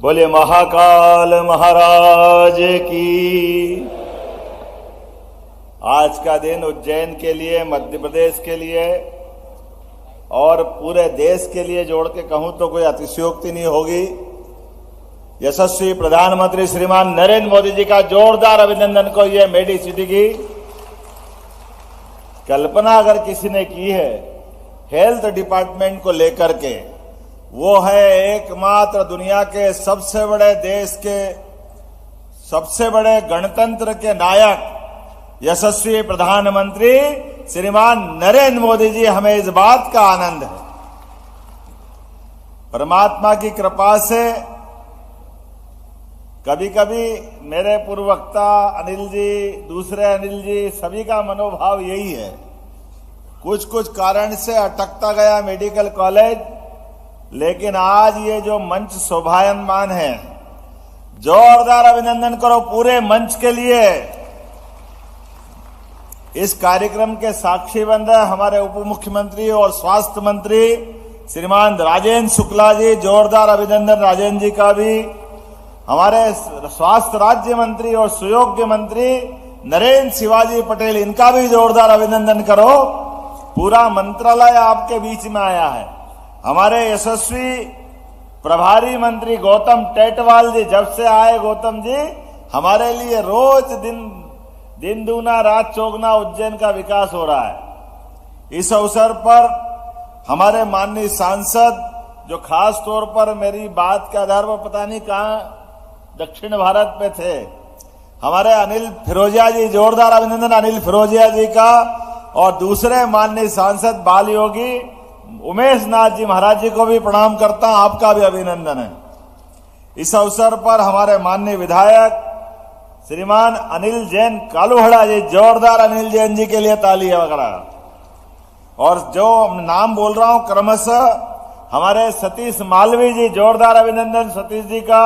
बोले महाकाल महाराज की। आज का दिन उज्जैन के लिए, मध्य प्रदेश के लिए और पूरे देश के लिए जोड़ के कहूं तो कोई अतिशयोक्ति नहीं होगी। यशस्वी प्रधानमंत्री श्रीमान नरेंद्र मोदी जी का जोरदार अभिनंदन को ये मेडी सिटी की कल्पना अगर किसी ने की है हेल्थ डिपार्टमेंट को लेकर के, वो है एकमात्र दुनिया के सबसे बड़े देश के सबसे बड़े गणतंत्र के नायक यशस्वी प्रधानमंत्री श्रीमान नरेंद्र मोदी जी। हमें इस बात का आनंद है, परमात्मा की कृपा से। कभी कभी मेरे पूर्ववक्ता अनिल जी, दूसरे अनिल जी, सभी का मनोभाव यही है, कुछ कुछ कारण से अटकता गया मेडिकल कॉलेज, लेकिन आज ये जो मंच शोभायमान है, जोरदार अभिनंदन करो पूरे मंच के लिए। इस कार्यक्रम के साक्षी बन रहे हमारे उप मुख्यमंत्री और स्वास्थ्य मंत्री श्रीमान राजेंद्र शुक्ला जी, जोरदार अभिनंदन राजेंद्र जी का भी। हमारे स्वास्थ्य राज्य मंत्री और सुयोग्य मंत्री नरेंद्र शिवाजी पटेल, इनका भी जोरदार अभिनंदन करो। पूरा मंत्रालय आपके बीच में आया है। हमारे यशस्वी प्रभारी मंत्री गौतम टेटवाल जी, जब से आए गौतम जी, हमारे लिए रोज दिन दूना रात चौगुना उज्जैन का विकास हो रहा है। इस अवसर पर हमारे माननीय सांसद, जो खास तौर पर मेरी बात के आधार पर पता नहीं कहां दक्षिण भारत में थे, हमारे अनिल फिरोजिया जी, जोरदार अभिनंदन अनिल फिरोजिया जी का। और दूसरे माननीय सांसद बाल योगी उमेश नाथ जी महाराज जी को भी प्रणाम करता हूं, आपका भी अभिनंदन है। इस अवसर पर हमारे माननीय विधायक श्रीमान अनिल जैन कालूहड़ा जी, जोरदार अनिल जैन जी के लिए ताली वगैरह। और जो नाम बोल रहा हूं क्रमशः, हमारे सतीश मालवी जी, जोरदार अभिनंदन सतीश जी का।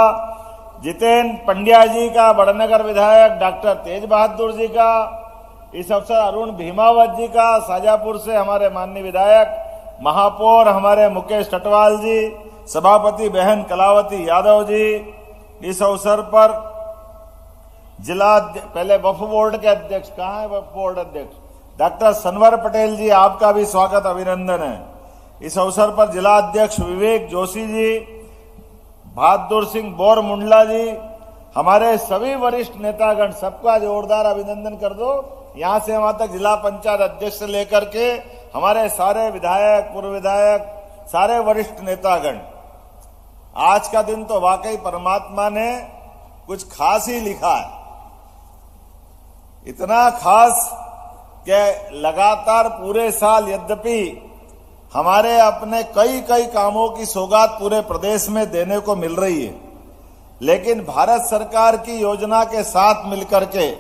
जितेंद्र पंड्या जी का, बड़नगर विधायक डॉक्टर तेज बहादुर जी का। इस अवसर अरुण भीमावत जी का, शाजापुर से हमारे माननीय विधायक महापौर हमारे मुकेश टटवाल जी, सभापति बहन कलावती यादव जी। इस अवसर पर जिला पहले वक्फ बोर्ड के अध्यक्ष, कहाँ है वक्फ बोर्ड अध्यक्ष, डॉक्टर सनवर पटेल जी, आपका भी स्वागत अभिनंदन है। इस अवसर पर जिला अध्यक्ष विवेक जोशी जी, बहादुर सिंह बोर मुंडला जी, हमारे सभी वरिष्ठ नेतागण, सबका जोरदार अभिनंदन कर दो। यहां से वहां तक जिला पंचायत अध्यक्ष से लेकर के हमारे सारे विधायक, पूर्व विधायक, सारे वरिष्ठ नेतागण। आज का दिन तो वाकई परमात्मा ने कुछ खास ही लिखा है, इतना खास कि लगातार पूरे साल, यद्यपि हमारे अपने कई कई कामों की सौगात पूरे प्रदेश में देने को मिल रही है, लेकिन भारत सरकार की योजना के साथ मिलकर के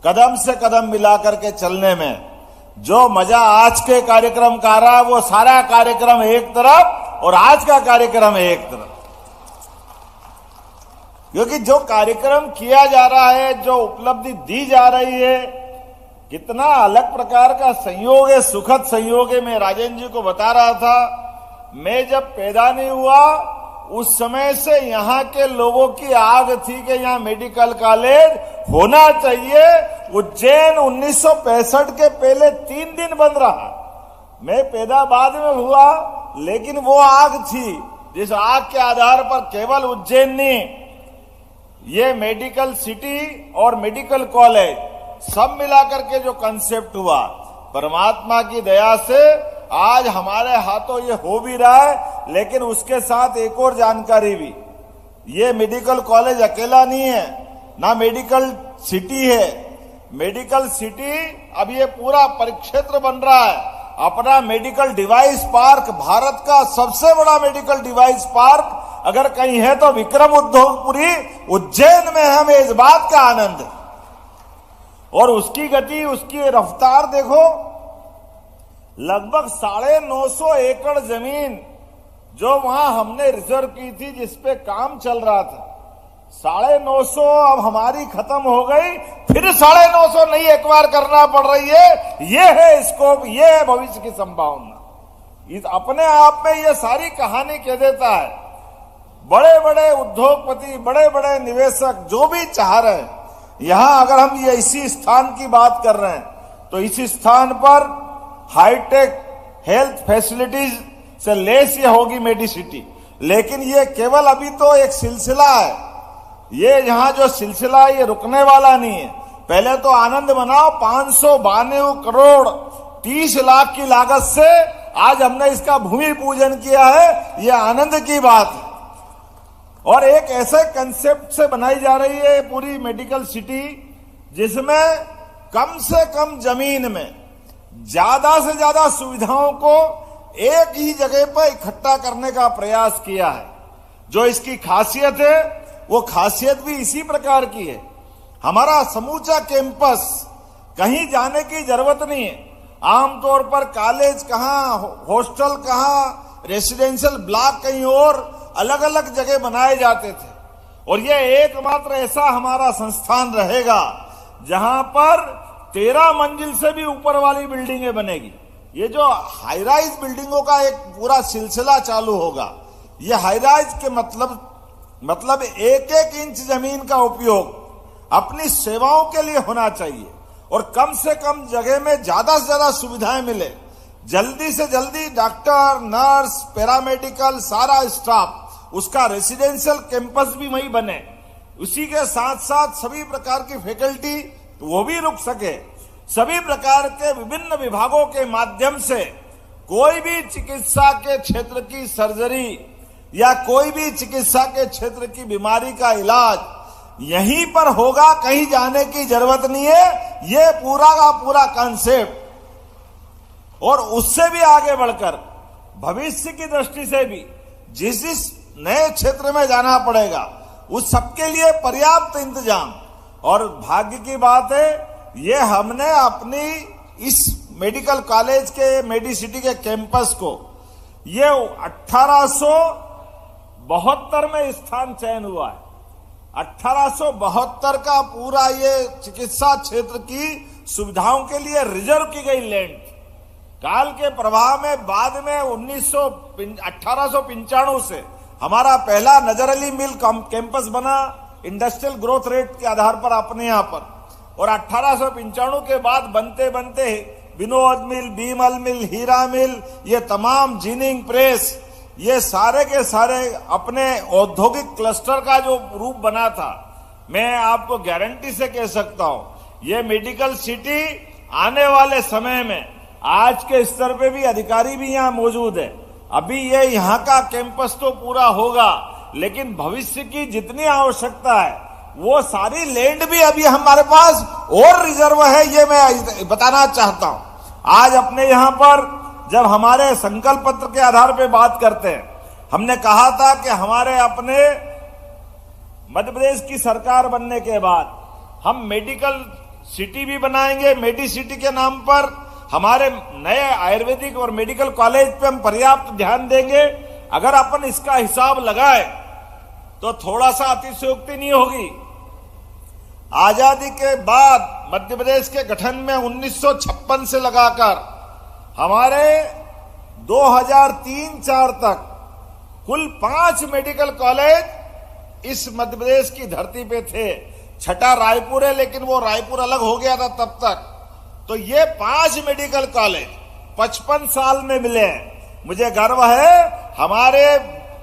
कदम से कदम मिलाकर के चलने में जो मजा आज के कार्यक्रम का आ रहा है, वो सारा कार्यक्रम एक तरफ और आज का कार्यक्रम एक तरफ। क्योंकि जो कार्यक्रम किया जा रहा है, जो उपलब्धि दी जा रही है, कितना अलग प्रकार का संयोग है, सुखद संयोग है। मैं राजेंद्र जी को बता रहा था, मैं जब पैदा नहीं हुआ उस समय से यहाँ के लोगों की आग थी कि यहाँ मेडिकल कॉलेज होना चाहिए। उज्जैन 1965 के पहले 3 दिन बन रहा, मैं पैदा बाद में हुआ, लेकिन वो आग थी, जिस आग के आधार पर केवल उज्जैन नहीं, ये मेडिकल सिटी और मेडिकल कॉलेज सब मिलाकर के जो कंसेप्ट हुआ, परमात्मा की दया से आज हमारे हाथों ये हो भी रहा है। लेकिन उसके साथ एक और जानकारी भी, ये मेडिकल कॉलेज अकेला नहीं है, ना मेडिकल सिटी है। मेडिकल सिटी अब ये पूरा परिक्षेत्र बन रहा है, अपना मेडिकल डिवाइस पार्क, भारत का सबसे बड़ा मेडिकल डिवाइस पार्क अगर कहीं है तो विक्रम उद्योगपुरी उज्जैन में है। हमें इस बात का आनंद है। और उसकी गति, उसकी रफ्तार देखो, लगभग 950 एकड़ जमीन जो वहां हमने रिजर्व की थी, जिसपे काम चल रहा था, 950 अब हमारी खत्म हो गई, फिर 950 नई एक्वायर करना पड़ रही है। ये है स्कोप, ये है भविष्य की संभावना। इस अपने आप में ये सारी कहानी कह देता है। बड़े बड़े उद्योगपति, बड़े बड़े निवेशक जो भी चाह रहे हैं, यहां अगर हम ये इसी स्थान की बात कर रहे हैं तो इसी स्थान पर हाईटेक हेल्थ फैसिलिटीज से लेस ये होगी मेडिसिटी। लेकिन ये केवल अभी तो एक सिलसिला है, ये यहाँ जो सिलसिला है ये रुकने वाला नहीं है। पहले तो आनंद मनाओ, 592 करोड़ 30 लाख की लागत से आज हमने इसका भूमि पूजन किया है, ये आनंद की बात है। और एक ऐसे कंसेप्ट से बनाई जा रही है पूरी मेडिकल सिटी जिसमें कम से कम जमीन में ज्यादा से ज्यादा सुविधाओं को एक ही जगह पर इकट्ठा करने का प्रयास किया है। जो इसकी खासियत है वो खासियत भी इसी प्रकार की है। हमारा समूचा कैंपस, कहीं जाने की जरूरत नहीं है। आमतौर पर कॉलेज कहाँ, हॉस्टल कहाँ, रेसिडेंशियल ब्लॉक कहीं और अलग अलग जगह बनाए जाते थे, और ये एकमात्र ऐसा हमारा संस्थान रहेगा जहां पर 13 मंजिल से भी ऊपर वाली बिल्डिंगें बनेगी। ये जो हाई राइज बिल्डिंगों का एक पूरा सिलसिला चालू होगा, ये हाई राइज के मतलब एक एक इंच जमीन का उपयोग अपनी सेवाओं के लिए होना चाहिए और कम से कम जगह में ज्यादा से ज्यादा सुविधाएं मिले। जल्दी से जल्दी डॉक्टर, नर्स, पैरामेडिकल सारा स्टाफ, उसका रेसिडेंशियल कैंपस भी वहीं बने। उसी के साथ साथ सभी प्रकार की फैकल्टी वो भी रुक सके। सभी प्रकार के विभिन्न विभागों के माध्यम से कोई भी चिकित्सा के क्षेत्र की सर्जरी या कोई भी चिकित्सा के क्षेत्र की बीमारी का इलाज यहीं पर होगा, कहीं जाने की जरूरत नहीं है। ये पूरा का पूरा कॉन्सेप्ट, और उससे भी आगे बढ़कर भविष्य की दृष्टि से भी जिस नए क्षेत्र में जाना पड़ेगा उस सबके लिए पर्याप्त इंतजाम। और भाग्य की बात है, ये हमने अपनी इस मेडिकल कॉलेज के मेडिसिटी के कैंपस को ये 1872 में स्थान चयन हुआ है। 1872 का पूरा ये चिकित्सा क्षेत्र की सुविधाओं के लिए रिजर्व की गई लैंड। काल के प्रभाव में बाद में 1895 से हमारा पहला नजर अली मिल कैंपस बना इंडस्ट्रियल ग्रोथ रेट के आधार पर अपने यहां पर, और 1895 के बाद बनते बनते विनोद मिल, बीमल मिल, हीरा मिल, ये तमाम जिनिंग प्रेस, ये सारे के सारे अपने औद्योगिक क्लस्टर का जो रूप बना था, मैं आपको गारंटी से कह सकता हूं ये मेडिकल सिटी आने वाले समय में, आज के स्तर पे भी अधिकारी भी यहां मौजूद है। अभी ये यहाँ का कैंपस तो पूरा होगा, लेकिन भविष्य की जितनी आवश्यकता है वो सारी लैंड भी अभी हमारे पास और रिजर्व है, ये मैं बताना चाहता हूं। आज अपने यहां पर जब हमारे संकल्प पत्र के आधार पर बात करते हैं, हमने कहा था कि हमारे अपने मध्य प्रदेश की सरकार बनने के बाद हम मेडिकल सिटी भी बनाएंगे। मेडिसिटी के नाम पर हमारे नए आयुर्वेदिक और मेडिकल कॉलेज पे हम पर्याप्त ध्यान देंगे। अगर अपन इसका हिसाब लगाए तो थोड़ा सा अतिशयोक्ति नहीं होगी। आजादी के बाद मध्य प्रदेश के गठन में 1956 से लगाकर हमारे 2003-04 तक कुल 5 मेडिकल कॉलेज इस मध्य प्रदेश की धरती पे थे। छठा रायपुर है, लेकिन वो रायपुर अलग हो गया था तब तक। तो ये 5 मेडिकल कॉलेज 55 साल में मिले हैं। मुझे गर्व है हमारे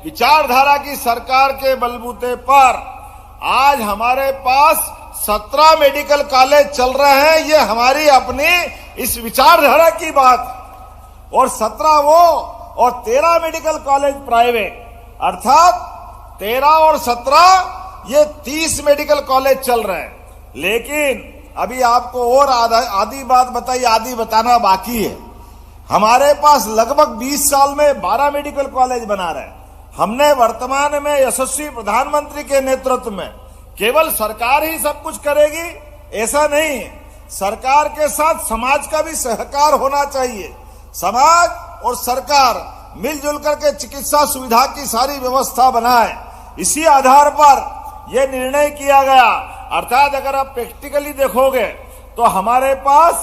विचारधारा की सरकार के बलबूते पर आज हमारे पास 17 मेडिकल कॉलेज चल रहे हैं। ये हमारी अपनी इस विचारधारा की बात, और 17 वो और 13 मेडिकल कॉलेज प्राइवेट, अर्थात 13 और 17 ये 30 मेडिकल कॉलेज चल रहे हैं। लेकिन अभी आपको और आधी बात बताई, आधी बताना बाकी है। हमारे पास लगभग 20 साल में 12 मेडिकल कॉलेज बना रहे हैं। हमने वर्तमान में यशस्वी प्रधानमंत्री के नेतृत्व में केवल सरकार ही सब कुछ करेगी ऐसा नहीं, सरकार के साथ समाज का भी सहकार होना चाहिए। समाज और सरकार मिलजुल करके चिकित्सा सुविधा की सारी व्यवस्था बनाए। इसी आधार पर यह निर्णय किया गया। अर्थात अगर आप प्रैक्टिकली देखोगे तो हमारे पास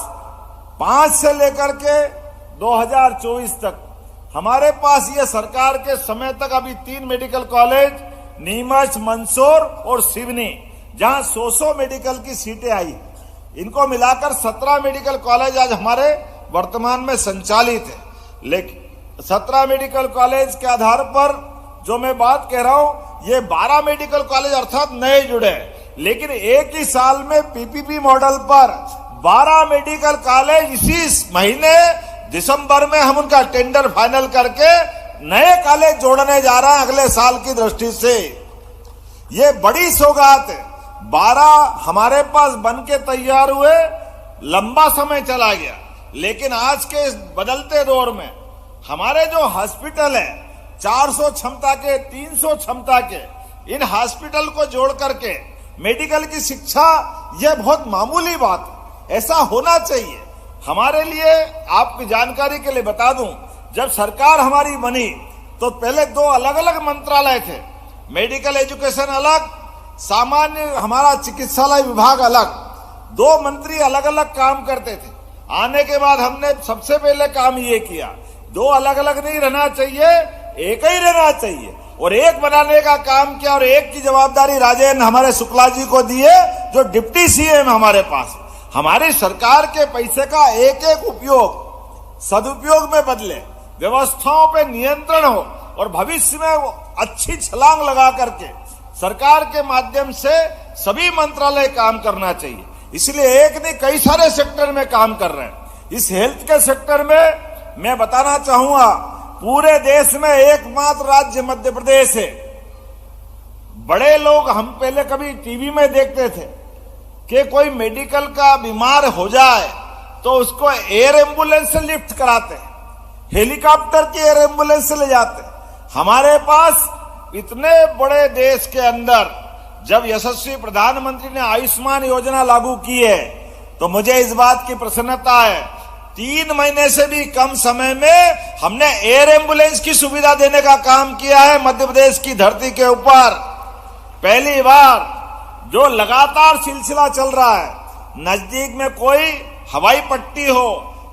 5 से लेकर के 2024 तक हमारे पास ये सरकार के समय तक अभी 3 मेडिकल कॉलेज नीमच, मंदसौर और सिवनी, जहां 100 मेडिकल की सीटें आई, इनको मिलाकर 17 मेडिकल कॉलेज आज हमारे वर्तमान में संचालित है। लेकिन 17 मेडिकल कॉलेज के आधार पर जो मैं बात कह रहा हूं, ये 12 मेडिकल कॉलेज अर्थात नए जुड़े, लेकिन एक ही साल में पीपीपी मॉडल पर 12 मेडिकल कॉलेज इसी महीने दिसंबर में हम उनका टेंडर फाइनल करके नए कॉलेज जोड़ने जा रहे हैं अगले साल की दृष्टि से। ये बड़ी सौगात है। 12 हमारे पास बन के तैयार हुए, लंबा समय चला गया, लेकिन आज के इस बदलते दौर में हमारे जो हॉस्पिटल है 400 क्षमता के, 300 क्षमता के, इन हॉस्पिटल को जोड़ करके मेडिकल की शिक्षा, यह बहुत मामूली बात है, ऐसा होना चाहिए। हमारे लिए आपकी जानकारी के लिए बता दूं, जब सरकार हमारी बनी तो पहले 2 अलग अलग मंत्रालय थे, मेडिकल एजुकेशन अलग, सामान्य हमारा चिकित्सालय विभाग अलग, 2 मंत्री अलग अलग काम करते थे। आने के बाद हमने सबसे पहले काम ये किया, 2 अलग अलग नहीं रहना चाहिए, एक ही रहना चाहिए, और एक बनाने का काम किया, और एक की जवाबदारी राजेंद्र हमारे शुक्ला जी को दी है, जो डिप्टी सीएम हमारे पास। हमारी सरकार के पैसे का एक एक उपयोग सदुपयोग में बदले, व्यवस्थाओं पे नियंत्रण हो, और भविष्य में वो अच्छी छलांग लगा करके सरकार के माध्यम से सभी मंत्रालय काम करना चाहिए। इसलिए एक नहीं, कई सारे सेक्टर में काम कर रहे हैं। इस हेल्थ के सेक्टर में मैं बताना चाहूंगा, पूरे देश में एकमात्र राज्य मध्य प्रदेश है। बड़े लोग, हम पहले कभी टीवी में देखते थे कि कोई मेडिकल का बीमार हो जाए तो उसको एयर एम्बुलेंस से लिफ्ट कराते, हेलीकॉप्टर की एयर एम्बुलेंस से ले जाते। हमारे पास इतने बड़े देश के अंदर जब यशस्वी प्रधानमंत्री ने आयुष्मान योजना लागू की है, तो मुझे इस बात की प्रसन्नता है, 3 महीने से भी कम समय में हमने एयर एम्बुलेंस की सुविधा देने का काम किया है मध्य प्रदेश की धरती के ऊपर। पहली बार जो लगातार सिलसिला चल रहा है, नजदीक में कोई हवाई पट्टी हो,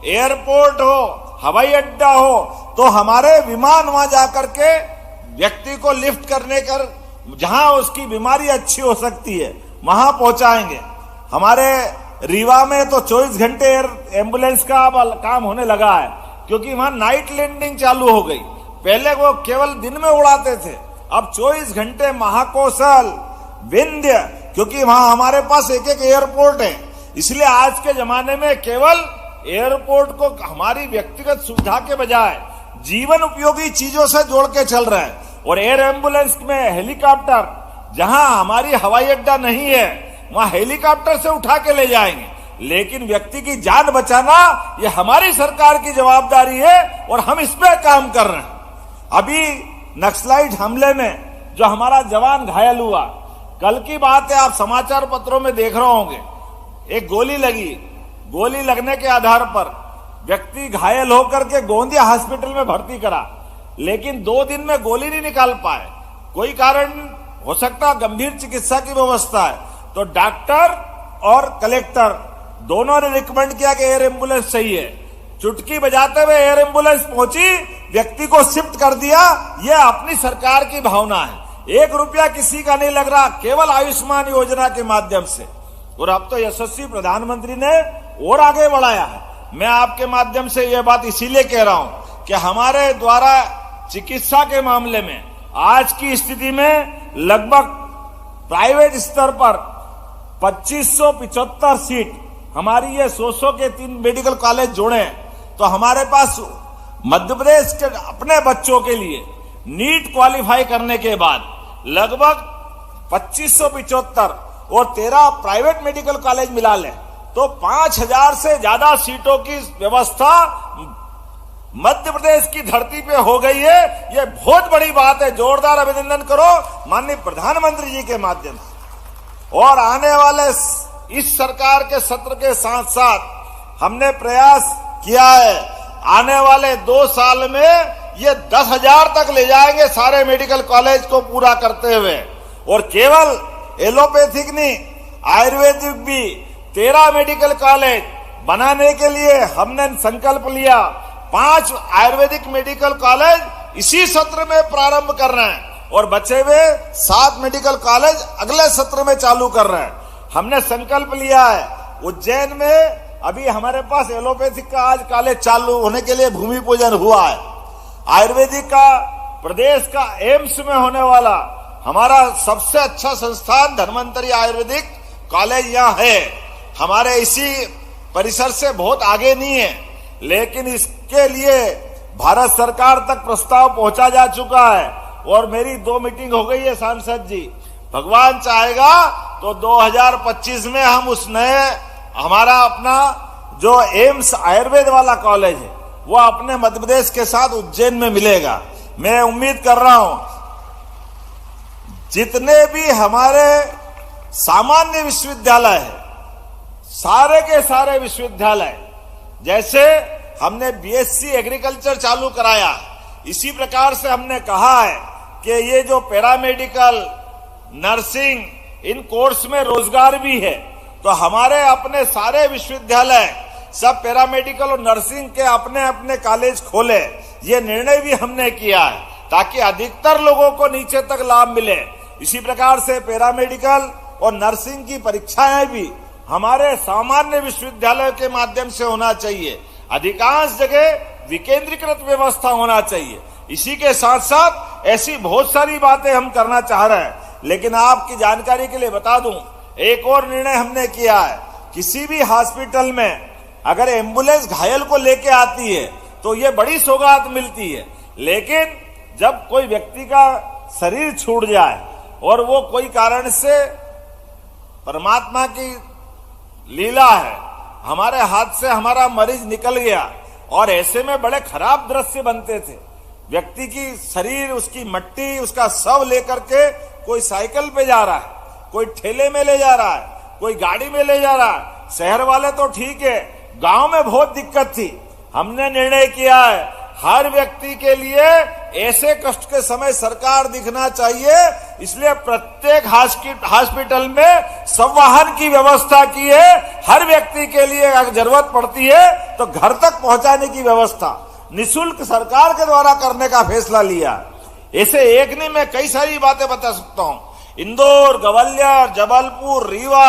एयरपोर्ट हो, हवाई अड्डा हो, तो हमारे विमान वहां जाकर के व्यक्ति को लिफ्ट करने कर जहां उसकी बीमारी अच्छी हो सकती है वहां पहुंचाएंगे। हमारे रीवा में तो 24 घंटे एयर एम्बुलेंस का काम होने लगा है, क्योंकि वहां नाइट लैंडिंग चालू हो गई। पहले वो केवल दिन में उड़ाते थे, अब 24 घंटे महाकौशल, विंध्य, क्योंकि वहां हमारे पास एक एक एयरपोर्ट है। इसलिए आज के जमाने में केवल एयरपोर्ट को हमारी व्यक्तिगत सुविधा के बजाय जीवन उपयोगी चीजों से जोड़ के चल रहे हैं। और एयर एम्बुलेंस में हेलीकॉप्टर, जहां हमारी हवाई अड्डा नहीं है वहां हेलीकॉप्टर से उठा के ले जाएंगे, लेकिन व्यक्ति की जान बचाना ये हमारी सरकार की जवाबदारी है, और हम इस पे काम कर रहे हैं। अभी नक्सलाइट हमले में जो हमारा जवान घायल हुआ, कल की बात है, आप समाचार पत्रों में देख रहे होंगे, एक गोली लगी, गोली लगने के आधार पर व्यक्ति घायल होकर के गोंदिया हॉस्पिटल में भर्ती करा, लेकिन 2 दिन में गोली नहीं निकाल पाए। कोई कारण हो सकता, गंभीर चिकित्सा की व्यवस्था है, तो डॉक्टर और कलेक्टर दोनों ने रिकमेंड किया कि एयर एम्बुलेंस चाहिए। चुटकी बजाते हुए एयर एम्बुलेंस पहुंची, व्यक्ति को शिफ्ट कर दिया। यह अपनी सरकार की भावना है, 1 रुपया किसी का नहीं लग रहा, केवल आयुष्मान योजना के माध्यम से। और अब तो यशस्वी प्रधानमंत्री ने और आगे बढ़ाया है। मैं आपके माध्यम से यह बात इसीलिए कह रहा हूं कि हमारे द्वारा चिकित्सा के मामले में आज की स्थिति में लगभग प्राइवेट स्तर पर 2575 सीट, हमारी ये 100 के 3 मेडिकल कॉलेज जोड़े, तो हमारे पास मध्य प्रदेश के अपने बच्चों के लिए नीट क्वालिफाई करने के बाद लगभग 2575 और 13 प्राइवेट मेडिकल कॉलेज मिला लें तो 5000 से ज्यादा सीटों की व्यवस्था मध्य प्रदेश की धरती पे हो गई है। ये बहुत बड़ी बात है, जोरदार अभिनंदन करो माननीय प्रधानमंत्री जी के माध्यम से। और आने वाले इस सरकार के सत्र के साथ साथ हमने प्रयास किया है, आने वाले 2 साल में ये 10,000 तक ले जाएंगे सारे मेडिकल कॉलेज को पूरा करते हुए। और केवल एलोपैथिक नहीं, आयुर्वेदिक भी 13 मेडिकल कॉलेज बनाने के लिए हमने संकल्प लिया। 5 आयुर्वेदिक मेडिकल कॉलेज इसी सत्र में प्रारंभ कर रहे हैं और बचे हुए 7 मेडिकल कॉलेज अगले सत्र में चालू कर रहे हैं। हमने संकल्प लिया है, उज्जैन में अभी हमारे पास एलोपैथिक का आज कॉलेज चालू होने के लिए भूमि पूजन हुआ है। आयुर्वेदिक का प्रदेश का एम्स में होने वाला हमारा सबसे अच्छा संस्थान धन्वंतरी आयुर्वेदिक कॉलेज यहाँ है। हमारे इसी परिसर से बहुत आगे नहीं है, लेकिन इसके लिए भारत सरकार तक प्रस्ताव पहुंचा जा चुका है और मेरी 2 मीटिंग हो गई है सांसद जी। भगवान चाहेगा तो 2025 में हम उस नए हमारा अपना जो एम्स आयुर्वेद वाला कॉलेज है वो अपने मध्य प्रदेश के साथ उज्जैन में मिलेगा। मैं उम्मीद कर रहा हूं जितने भी हमारे सामान्य विश्वविद्यालय है, सारे के सारे विश्वविद्यालय, जैसे हमने बीएससी एग्रीकल्चर चालू कराया, इसी प्रकार से हमने कहा है कि ये जो पैरामेडिकल, नर्सिंग, इन कोर्स में रोजगार भी है, तो हमारे अपने सारे विश्वविद्यालय सब पैरामेडिकल और नर्सिंग के अपने अपने कॉलेज खोले। ये निर्णय भी हमने किया है ताकि अधिकतर लोगों को नीचे तक लाभ मिले। इसी प्रकार से पैरामेडिकल और नर्सिंग की परीक्षाएं भी हमारे सामान्य विश्वविद्यालय के माध्यम से होना चाहिए। अधिकांश जगह विकेंद्रीकृत व्यवस्था होना चाहिए। इसी के साथ साथ ऐसी बहुत सारी बातें हम करना चाह रहे हैं, लेकिन आपकी जानकारी के लिए बता दूं, एक और निर्णय हमने किया है। किसी भी हॉस्पिटल में अगर एम्बुलेंस घायल को लेके आती है तो ये बड़ी सौगात मिलती है, लेकिन जब कोई व्यक्ति का शरीर छूट जाए और वो कोई कारण से, परमात्मा की लीला है, हमारे हाथ से हमारा मरीज निकल गया और ऐसे में बड़े खराब दृश्य बनते थे। व्यक्ति की शरीर, उसकी मट्टी, उसका शव लेकर के कोई साइकिल पे जा रहा है, कोई ठेले में ले जा रहा है, कोई गाड़ी में ले जा रहा है। शहर वाले तो ठीक है, गांव में बहुत दिक्कत थी। हमने निर्णय किया है हर व्यक्ति के लिए ऐसे कष्ट के समय सरकार दिखना चाहिए, इसलिए प्रत्येक हॉस्पिटल में संवाहन की व्यवस्था की है। हर व्यक्ति के लिए अगर जरूरत पड़ती है तो घर तक पहुंचाने की व्यवस्था निःशुल्क सरकार के द्वारा करने का फैसला लिया। ऐसे एक नहीं, मैं कई सारी बातें बता सकता हूं। इंदौर, ग्वालियर, जबलपुर, रीवा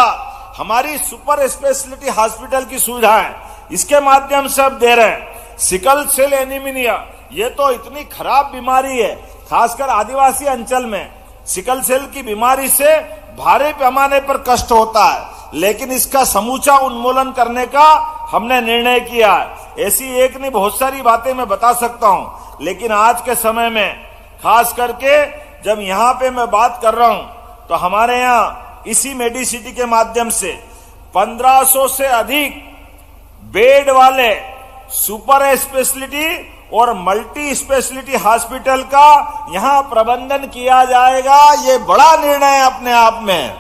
हमारी सुपर स्पेशलिटी हॉस्पिटल की सुविधाएं इसके माध्यम से अब दे रहे हैं। सिकल सेल एनीमिया, ये तो इतनी खराब बीमारी है, खासकर आदिवासी अंचल में सिकल सेल की बीमारी से भारी पैमाने पर कष्ट होता है, लेकिन इसका समूचा उन्मूलन करने का हमने निर्णय किया है। ऐसी एक नहीं, बहुत सारी बातें मैं बता सकता हूं, लेकिन आज के समय में खास करके जब यहाँ पे मैं बात कर रहा हूं तो हमारे यहाँ इसी मेडिसिटी के माध्यम से 1500 से अधिक बेड वाले सुपर स्पेशलिटी और मल्टी स्पेशलिटी हॉस्पिटल का यहां प्रबंधन किया जाएगा। ये बड़ा निर्णय है अपने आप में।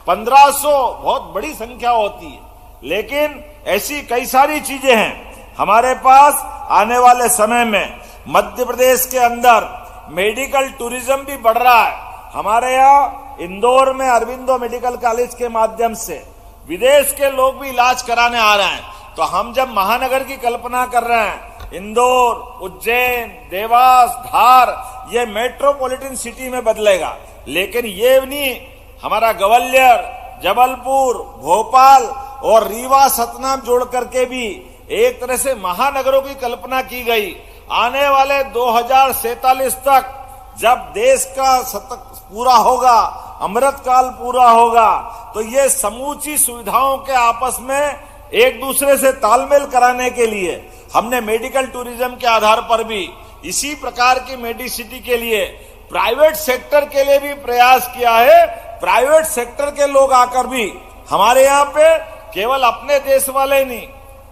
1500 बहुत बड़ी संख्या होती है, लेकिन ऐसी कई सारी चीजें हैं हमारे पास। आने वाले समय में मध्य प्रदेश के अंदर मेडिकल टूरिज्म भी बढ़ रहा है। हमारे यहाँ इंदौर में अरविंदो मेडिकल कॉलेज के माध्यम से विदेश के लोग भी इलाज कराने आ रहे हैं। तो हम जब महानगर की कल्पना कर रहे हैं, इंदौर, उज्जैन, देवास, धार, ये मेट्रोपॉलिटन सिटी में बदलेगा, लेकिन ये नहीं, हमारा ग्वालियर, जबलपुर, भोपाल और रीवा, सतनाम जोड़ करके भी एक तरह से महानगरों की कल्पना की गई। आने वाले 2047 तक जब देश का शतक पूरा होगा, अमृत काल पूरा होगा, तो ये समूची सुविधाओं के आपस में एक दूसरे से तालमेल कराने के लिए हमने मेडिकल टूरिज्म के आधार पर भी इसी प्रकार की मेडिसिटी के लिए प्राइवेट सेक्टर के लिए भी प्रयास किया है। प्राइवेट सेक्टर के लोग आकर भी हमारे यहाँ पे केवल अपने देश वाले नहीं,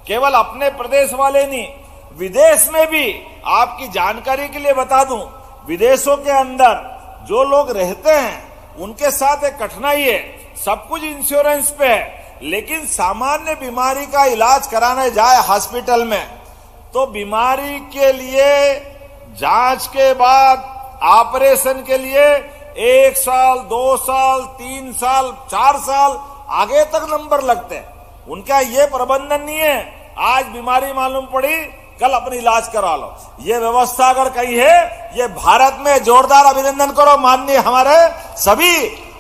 केवल अपने प्रदेश वाले नहीं, विदेश में भी, आपकी जानकारी के लिए बता दूं, विदेशों के अंदर जो लोग रहते हैं उनके साथ एक कठिनाई है, सब कुछ इंश्योरेंस पे है, लेकिन सामान्य बीमारी का इलाज कराने जाए हॉस्पिटल में तो बीमारी के लिए जांच के बाद ऑपरेशन के लिए 1 साल, 2 साल, 3 साल, 4 साल आगे तक नंबर लगते हैं। उनका ये प्रबंधन नहीं है। आज बीमारी मालूम पड़ी कल अपनी इलाज करा लो। ये व्यवस्था अगर कहीं है, ये भारत में जोरदार अभिनंदन करो माननीय हमारे सभी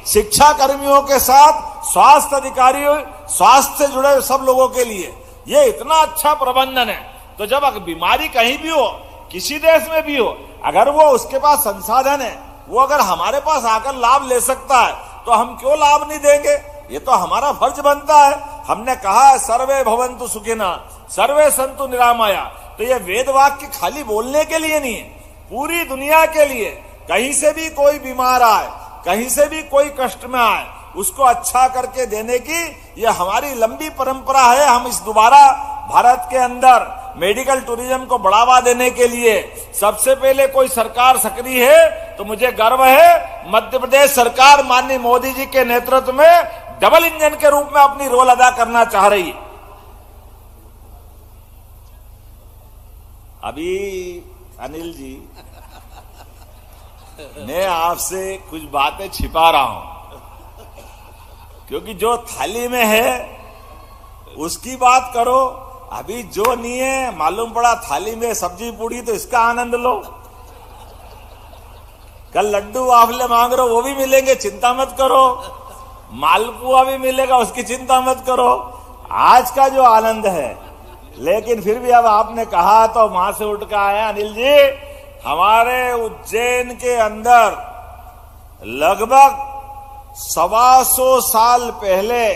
शिक्षा कर्मियों के साथ स्वास्थ्य अधिकारियों, स्वास्थ्य से जुड़े सब लोगों के लिए ये इतना अच्छा प्रबंधन है। तो जब बीमारी कहीं भी हो, किसी देश में भी हो, अगर वो उसके पास संसाधन है, वो अगर हमारे पास आकर लाभ ले सकता है, तो हम क्यों लाभ नहीं देंगे? ये तो हमारा फर्ज बनता है। हमने कहा है सर्वे भवन्तु सुखिनः सर्वे सन्तु निरामया। तो ये वेद वाक्य खाली बोलने के लिए नहीं है, पूरी दुनिया के लिए। कहीं से भी कोई बीमार आए, कहीं से भी कोई कष्ट में आए, उसको अच्छा करके देने की ये हमारी लंबी परंपरा है। हम इस दोबारा भारत के अंदर मेडिकल टूरिज्म को बढ़ावा देने के लिए सबसे पहले कोई सरकार सक्रिय है तो मुझे गर्व है, मध्य प्रदेश सरकार माननीय मोदी जी के नेतृत्व में डबल इंजन के रूप में अपनी रोल अदा करना चाह रही है। अभी अनिल जी, मैं आपसे कुछ बातें छिपा रहा हूं, क्योंकि जो थाली में है उसकी बात करो। अभी जो नहीं है, मालूम पड़ा थाली में सब्जी पूड़ी, तो इसका आनंद लो। कल लड्डू वाफले मांग रहे हो, वो भी मिलेंगे, चिंता मत करो। मालपुआ भी मिलेगा, उसकी चिंता मत करो। आज का जो आनंद है, लेकिन फिर भी अब आपने कहा तो वहां से उठ कर आया अनिल जी, हमारे उज्जैन के अंदर लगभग 125 साल पहले,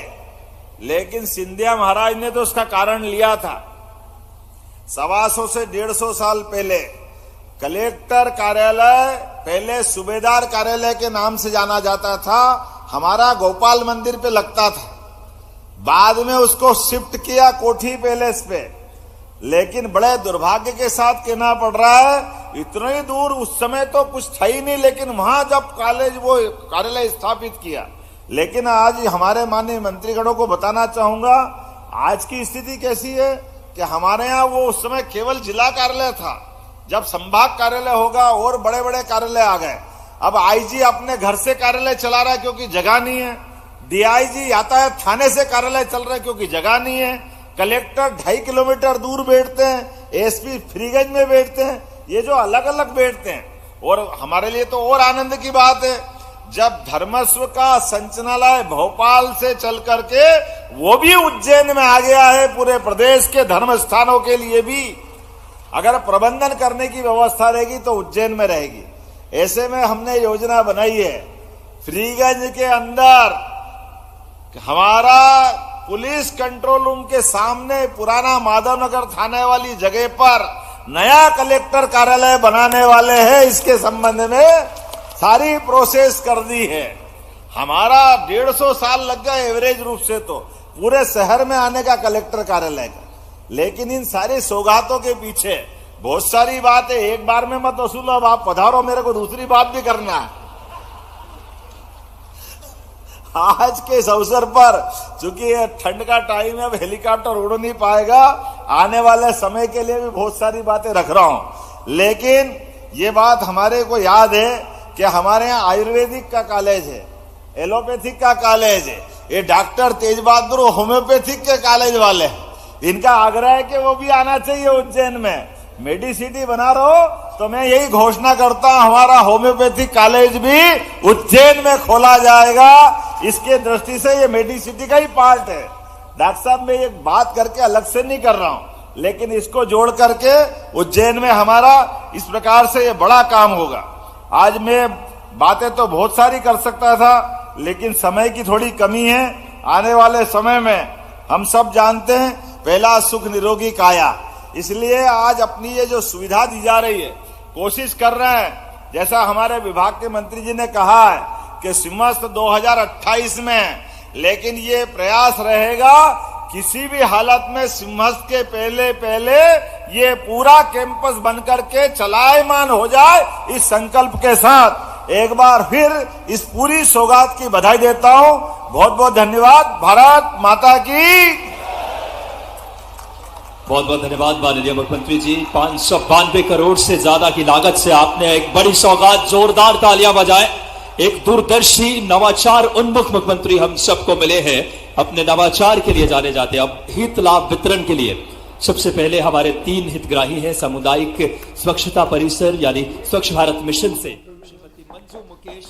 लेकिन सिंधिया महाराज ने तो उसका कारण लिया था। 125 से 150 साल पहले कलेक्टर कार्यालय, पहले सूबेदार कार्यालय के नाम से जाना जाता था, हमारा गोपाल मंदिर पे लगता था। बाद में उसको शिफ्ट किया कोठी पैलेस पे, लेकिन बड़े दुर्भाग्य के साथ कहना पड़ रहा है, इतनी दूर उस समय तो कुछ था ही नहीं, लेकिन वहां जब वो कार्यालय स्थापित किया। लेकिन आज हमारे माननीय मंत्रीगणों को बताना चाहूंगा, आज की स्थिति कैसी है कि हमारे यहाँ वो उस समय केवल जिला कार्यालय था, जब संभाग कार्यालय होगा और बड़े बड़े कार्यालय आ गए। अब आईजी अपने घर से कार्यालय चला रहा है क्योंकि जगह नहीं है, डीआईजी यातायात थाने से कार्यालय चल रहा है क्योंकि जगह नहीं है, कलेक्टर 2.5 किलोमीटर दूर बैठते हैं, एसपी फ्रीगंज में बैठते हैं, ये जो अलग अलग बैठते हैं। और हमारे लिए तो और आनंद की बात है, जब धर्मस्व का संचालनालय भोपाल से चल करके वो भी उज्जैन में आ गया है। पूरे प्रदेश के धर्म स्थानों के लिए भी अगर प्रबंधन करने की व्यवस्था रहेगी तो उज्जैन में रहेगी। ऐसे में हमने योजना बनाई है, फ्रीगंज के अंदर हमारा पुलिस कंट्रोल रूम के सामने पुराना माधवनगर थाने वाली जगह पर नया कलेक्टर कार्यालय बनाने वाले हैं। इसके संबंध में सारी प्रोसेस कर दी है। हमारा 150 साल लग गए एवरेज रूप से तो पूरे शहर में आने का कलेक्टर कार्यालय का, लेकिन इन सारी सौगातों के पीछे बहुत सारी बात है। एक बार में मत वसूलो, अब आप पधारो, मेरे को दूसरी बात भी करना है। आज के इस अवसर पर, चूंकि ठंड का टाइम है, अब हेलीकॉप्टर उड़ नहीं पाएगा, आने वाले समय के लिए भी बहुत सारी बातें रख रहा हूं। लेकिन ये बात हमारे को याद है कि हमारे यहाँ आयुर्वेदिक का कॉलेज है, एलोपैथिक का कॉलेज है, ये डॉक्टर तेज बहादुर होम्योपैथिक के कॉलेज वाले, इनका आग्रह है कि वो भी आना चाहिए उज्जैन में। मेडिसिटी बना रहो तो मैं यही घोषणा करता हूं, हमारा होम्योपैथिक कॉलेज भी उज्जैन में खोला जाएगा। इसके दृष्टि से ये मेडिसिटी का ही पार्ट है। डॉक्टर साहब, मैं एक बात करके अलग से नहीं कर रहा हूं, लेकिन इसको जोड़ करके उज्जैन में हमारा इस प्रकार से ये बड़ा काम होगा। आज मैं बातें तो बहुत सारी कर सकता था, लेकिन समय की थोड़ी कमी है। आने वाले समय में हम सब जानते हैं, पहला सुख निरोगी काया, इसलिए आज अपनी ये जो सुविधा दी जा रही है, कोशिश कर रहे हैं, जैसा हमारे विभाग के मंत्री जी ने कहा है कि सिम्हस्थ 2028 में, लेकिन ये प्रयास रहेगा किसी भी हालत में सिम्हस्थ के पहले ये पूरा कैंपस बनकर के चलायमान हो जाए। इस संकल्प के साथ एक बार फिर इस पूरी सौगात की बधाई देता हूं। बहुत बहुत धन्यवाद। भारत माता की। बहुत बहुत धन्यवाद माननीय मुख्यमंत्री जी। 592 करोड़ से ज्यादा की लागत से आपने एक बड़ी सौगात, जोरदार तालियां बजाएं। एक दूरदर्शी नवाचार उन्मुख मुख्यमंत्री हम सबको मिले हैं, अपने नवाचार के लिए जाने जाते हैं, अब हित लाभ वितरण के लिए। सबसे पहले हमारे 3 हितग्राही हैं सामुदायिक स्वच्छता परिसर यानी स्वच्छ भारत मिशन से श्रीमती मंजू मुकेश